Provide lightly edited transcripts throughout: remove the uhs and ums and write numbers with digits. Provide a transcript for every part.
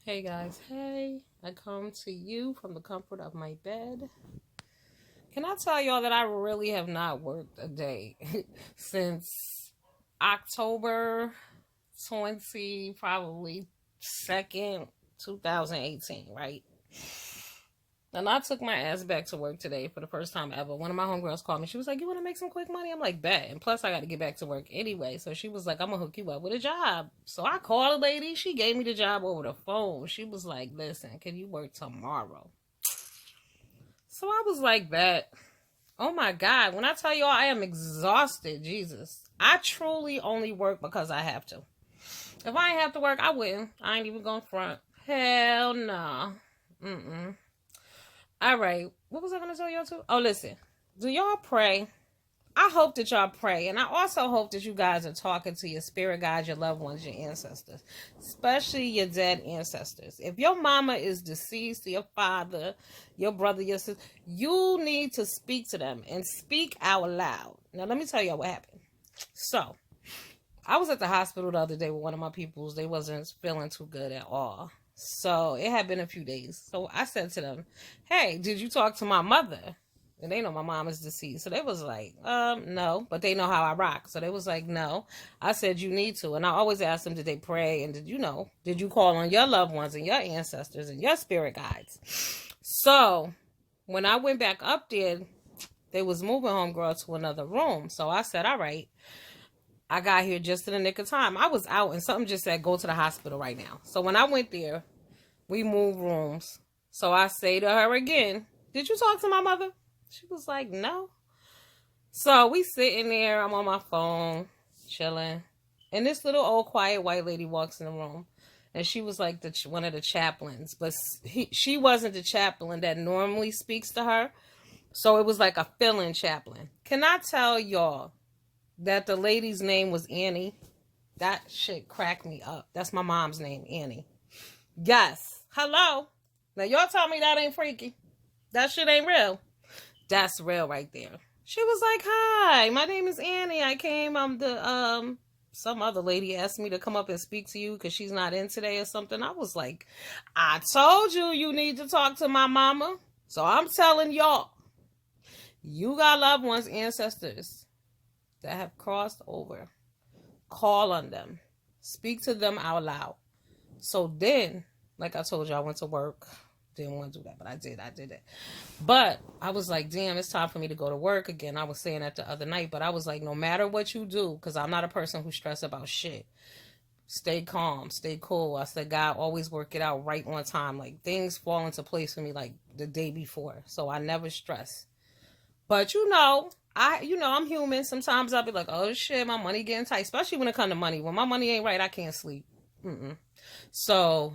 Hey guys, hey, I come to you from the comfort of my bed. Can I tell y'all that I really have not worked a day since October 20, probably 2nd, 2018, right? And I took my ass back to work today for the first time ever. One of my homegirls called me. She was like, "You want to make some quick money?" I'm like, "Bet." And plus, I got to get back to work anyway. So she was like, "I'm going to hook you up with a job." So I called a lady. She gave me the job over the phone. She was like, "Listen, can you work tomorrow?" So I was like, "Bet." Oh my God. When I tell y'all I am exhausted, Jesus. I truly only work because I have to. If I ain't have to work, I wouldn't. I ain't even going to front. Hell no. Nah. Mm-mm. All right. What was I going to tell y'all too? Oh, listen. Do y'all pray? I hope that y'all pray. And I also hope that you guys are talking to your spirit guides, your loved ones, your ancestors, especially your dead ancestors. If your mama is deceased, your father, your brother, your sister, you need to speak to them and speak out loud. Now, let me tell y'all what happened. So, I was at the hospital the other day with one of my peoples. They wasn't feeling too good at all. So it had been a few days. So I said to them, "Hey, did you talk to my mother?" And they know my mom is deceased. So they was like, no. But they know how I rock. So they was like, no. I said, "You need to." And I always ask them, did they pray? And did you call on your loved ones and your ancestors and your spirit guides? So when I went back up there, they was moving homegirl to another room. So I said, all right. I got here just in the nick of time. I was out and something just said, "Go to the hospital right now." So when I went there, we moved rooms. So I say to her again, "Did you talk to my mother?" She was like, "No." So we sitting there. I'm on my phone, chilling. And this little old quiet white lady walks in the room. And she was like one of the chaplains. But she wasn't the chaplain that normally speaks to her. So it was like a fill-in chaplain. Can I tell y'all that the lady's name was Annie? That shit cracked me up. That's my mom's name, Annie. Yes. Hello. Now y'all tell me that ain't freaky. That shit ain't real. That's real right there. She was like, "Hi, my name is Annie. I came. I'm the some other lady asked me to come up and speak to you because she's not in today or something." I was like, "I told you you need to talk to my mama." So I'm telling y'all, you got loved ones, ancestors that have crossed over. Call on them. Speak to them out loud. So then, like I told you, I went to work. Didn't want to do that, but I did it. But I was like, damn, it's time for me to go to work again. I was saying that the other night, but I was like, no matter what you do, because I'm not a person who stress about shit. Stay calm, stay cool. I said, God, always work it out right on time. Like, things fall into place for me like the day before. So I never stress. But I'm human. Sometimes I'll be like, oh shit, my money getting tight. Especially when it comes to money. When my money ain't right, I can't sleep. So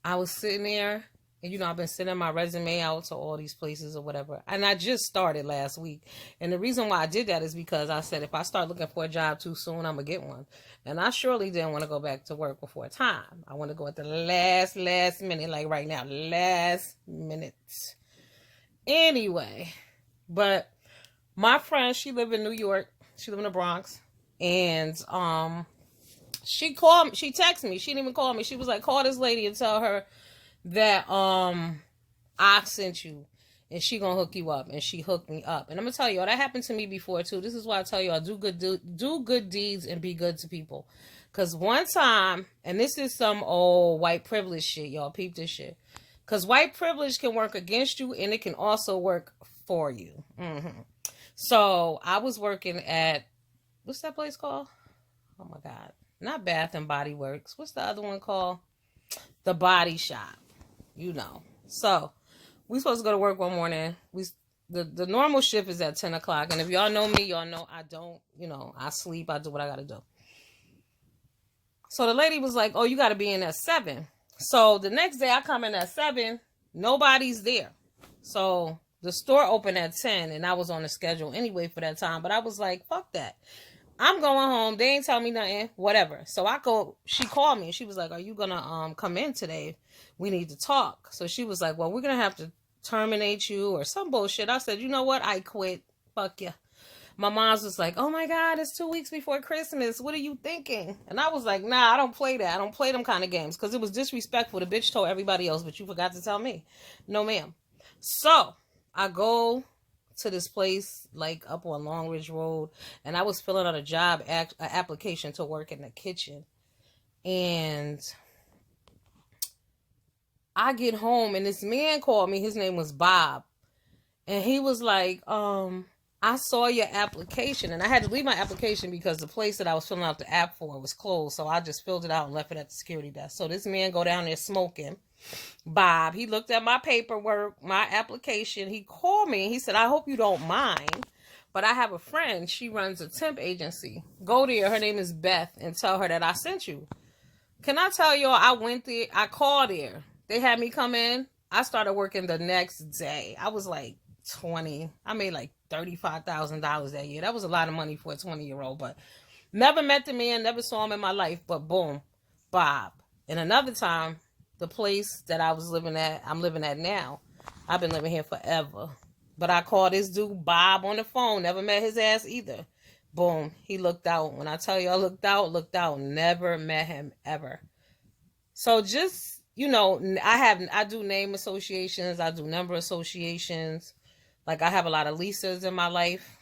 I was sitting there, and I've been sending my resume out to all these places or whatever. And I just started last week. And the reason why I did that is because I said, if I start looking for a job too soon, I'm going to get one. And I surely didn't want to go back to work before time. I want to go at the last minute, like right now, last minute. Anyway, but my friend, she live in New York. She live in the Bronx. And, she called me. She texted me. She didn't even call me. She was like, "Call this lady and tell her that I sent you, and she gonna hook you up." And she hooked me up. And I'm gonna tell y'all, that happened to me before too. This is why I tell y'all, do good deeds and be good to people. Cause one time, and this is some old white privilege shit, y'all peep this shit. Cause white privilege can work against you, and it can also work for you. So I was working at, what's that place called? Oh my God. Not Bath and Body Works. What's the other one called? The Body Shop. So we supposed to go to work one morning. The normal shift is at 10 o'clock. And if y'all know me, y'all know I don't, I sleep. I do what I got to do. So the lady was like, "Oh, you got to be in at 7. So the next day I come in at 7. Nobody's there. So the store opened at 10, and I was on the schedule anyway for that time. But I was like, fuck that. I'm going home. They ain't tell me nothing. Whatever. So I go. She called me and she was like, "Are you gonna come in today? We need to talk." So she was like, "Well, we're gonna have to terminate you or some bullshit." I said, "You know what? I quit. Fuck you." My mom's was like, oh my God, it's 2 weeks before Christmas. What are you thinking? And I was like, nah, I don't play that. I don't play them kind of games because it was disrespectful. The bitch told everybody else, but you forgot to tell me. No, ma'am. So I go to this place like up on Long Ridge Road, and I was filling out a job application to work in the kitchen. And I get home, and this man called me. His name was Bob. And he was like, I saw your application. And I had to leave my application because the place that I was filling out the app for was closed. So I just filled it out and left it at the security desk. So this man go down there smoking. Bob, he looked at my paperwork, my application. He called me. He said, I hope you don't mind, but I have a friend. She runs a temp agency. Go there. Her name is Beth, and tell her that I sent you. Can I tell y'all, I went there. I called there. They had me come in. I started working the next day. I was like 20. I made like $35,000 that year. That was a lot of money for a 20-year-old, but never met the man, never saw him in my life, but boom, Bob. And another time, the place that I'm living at now. I've been living here forever. But I called this dude Bob on the phone. Never met his ass either. Boom. He looked out. When I tell you I looked out. Never met him ever. So just, I do name associations. I do number associations. Like I have a lot of Lisas in my life.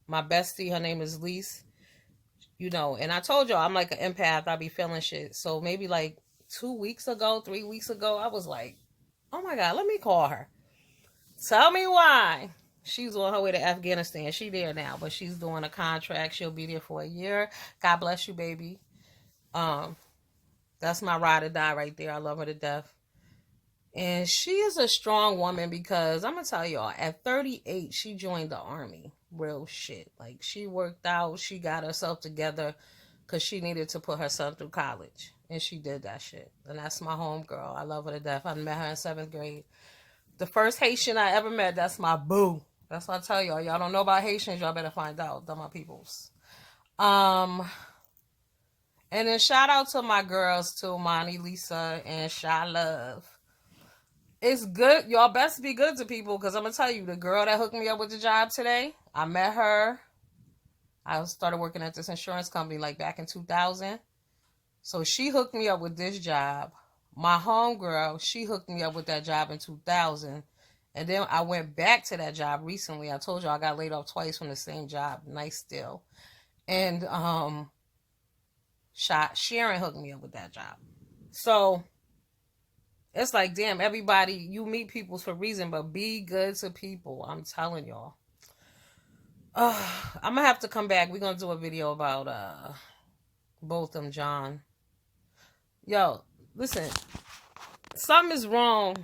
My bestie, her name is Lise. And I told y'all I'm like an empath. I be feeling shit. So maybe like 3 weeks ago, I was like, oh my God, let me call her. Tell me why. She's on her way to Afghanistan. She there now, but she's doing a contract. She'll be there for a year. God bless you, baby. That's my ride or die right there. I love her to death. And she is a strong woman because I'm going to tell y'all, at 38, she joined the army. Real shit. Like she worked out. She got herself together because she needed to put her son through college. And she did that shit. And that's my homegirl. I love her to death. I met her in 7th grade. The first Haitian I ever met, that's my boo. That's what I tell y'all. Y'all don't know about Haitians, y'all better find out. They're my peoples. And then shout out to my girls too, Monty, Lisa, and Shy Love. It's good. Y'all best be good to people because I'm going to tell you, the girl that hooked me up with the job today, I met her. I started working at this insurance company like back in 2000. So she hooked me up with this job. My homegirl, she hooked me up with that job in 2000. And then I went back to that job recently. I told you I got laid off twice from the same job. Nice still. And Sharon hooked me up with that job. So it's like, damn, everybody, you meet people for a reason, but be good to people. I'm telling y'all. I'm going to have to come back. We're going to do a video about Botham John. Yo, listen, something is wrong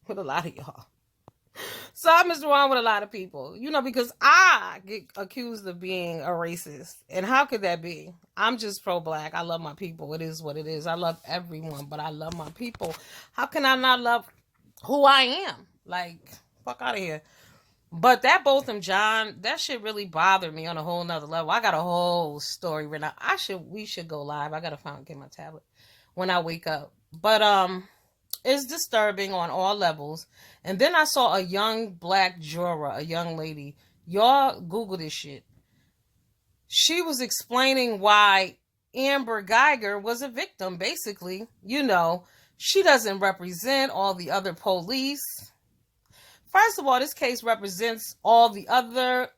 with a lot of y'all. Something is wrong with a lot of people, because I get accused of being a racist. And how could that be? I'm just pro-black. I love my people. It is what it is. I love everyone, but I love my people. How can I not love who I am? Like, fuck out of here. But that Botham John, that shit really bothered me on a whole nother level. I got a whole story written out. We should go live. I gotta get my tablet when I wake up. But it's disturbing on all levels. And then I saw a young black juror, a young lady. Y'all Google this shit. She was explaining why Amber Geiger was a victim, basically. She doesn't represent all the other police. First of all, this case represents all the other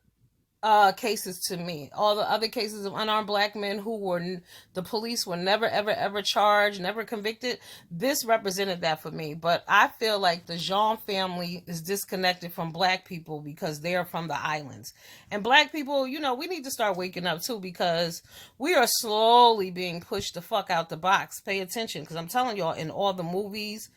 cases to me. All the other cases of unarmed black men the police were never, ever, ever charged, never convicted. This represented that for me. But I feel like the Jean family is disconnected from black people because they're from the islands. And black people, we need to start waking up too because we are slowly being pushed the fuck out the box. Pay attention because I'm telling y'all, in all the movies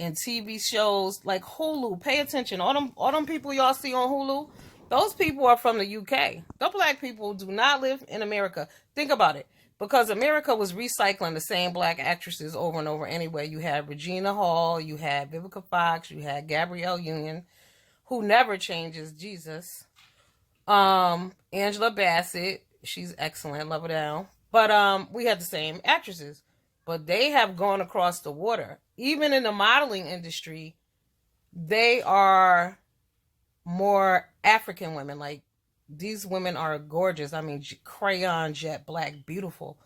and TV shows like Hulu, pay attention. All them people y'all see on Hulu, those people are from the UK. The black people do not live in America. Think about it. Because America was recycling the same black actresses over and over anyway. You had Regina Hall, you had Vivica Fox, you had Gabrielle Union, who never changes, Jesus. Angela Bassett, she's excellent, love her down. But we had the same actresses. But they have gone across the water. Even in the modeling industry, they are more African women, like These women are gorgeous. I mean, crayon jet black, beautiful.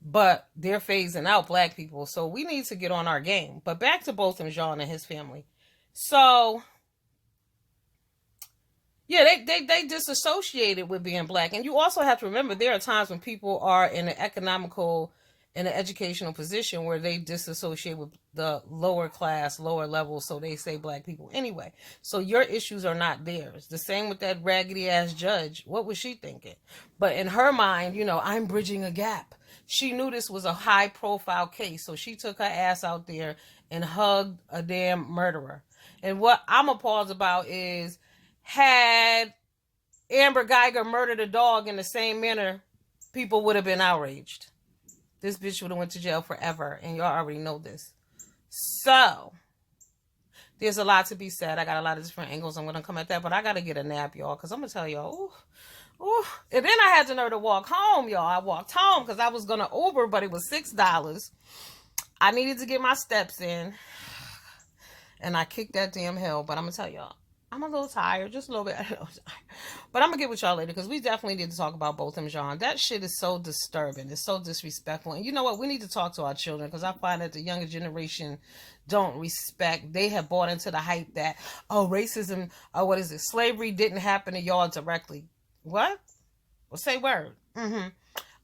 But they're phasing out black people. So we need to get on our game. But back to Botham Jean and his family. So yeah, they disassociated with being black. And you also have to remember there are times when people are in an economical, in an educational position where they disassociate with the lower class, lower level, so they say black people anyway. So your issues are not theirs. The same with that raggedy ass judge. What was she thinking? But in her mind, I'm bridging a gap. She knew this was a high profile case, so she took her ass out there and hugged a damn murderer. And what I'm appalled about is, had Amber Geiger murdered a dog in the same manner, people would have been outraged. This bitch would have went to jail forever, and y'all already know this. So, there's a lot to be said. I got a lot of different angles I'm going to come at that, but I got to get a nap, y'all, because I'm going to tell y'all, ooh. And then I had the nerve to walk home, y'all. I walked home because I was going to Uber, but it was $6. I needed to get my steps in, and I kicked that damn hill, but I'm going to tell y'all, I'm a little tired, just a little bit. But I'm going to get with y'all later because we definitely need to talk about Botham Jean. That shit is so disturbing. It's so disrespectful. And you know what? We need to talk to our children because I find that the younger generation don't respect. They have bought into the hype that, racism, slavery didn't happen to y'all directly. What? Well, say word.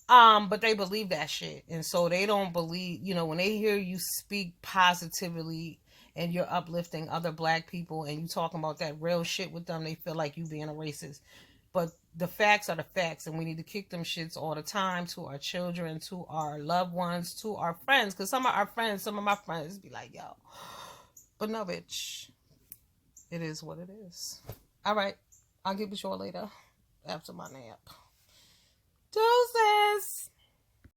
But they believe that shit. And so they don't believe, when they hear you speak positively and you're uplifting other black people and you talking about that real shit with them, they feel like you being a racist. But the facts are the facts, and we need to kick them shits all the time to our children, to our loved ones, to our friends. Because some of my friends be like, yo. But no, bitch. It is what it is. All right. I'll get with y'all later after my nap. Deuces.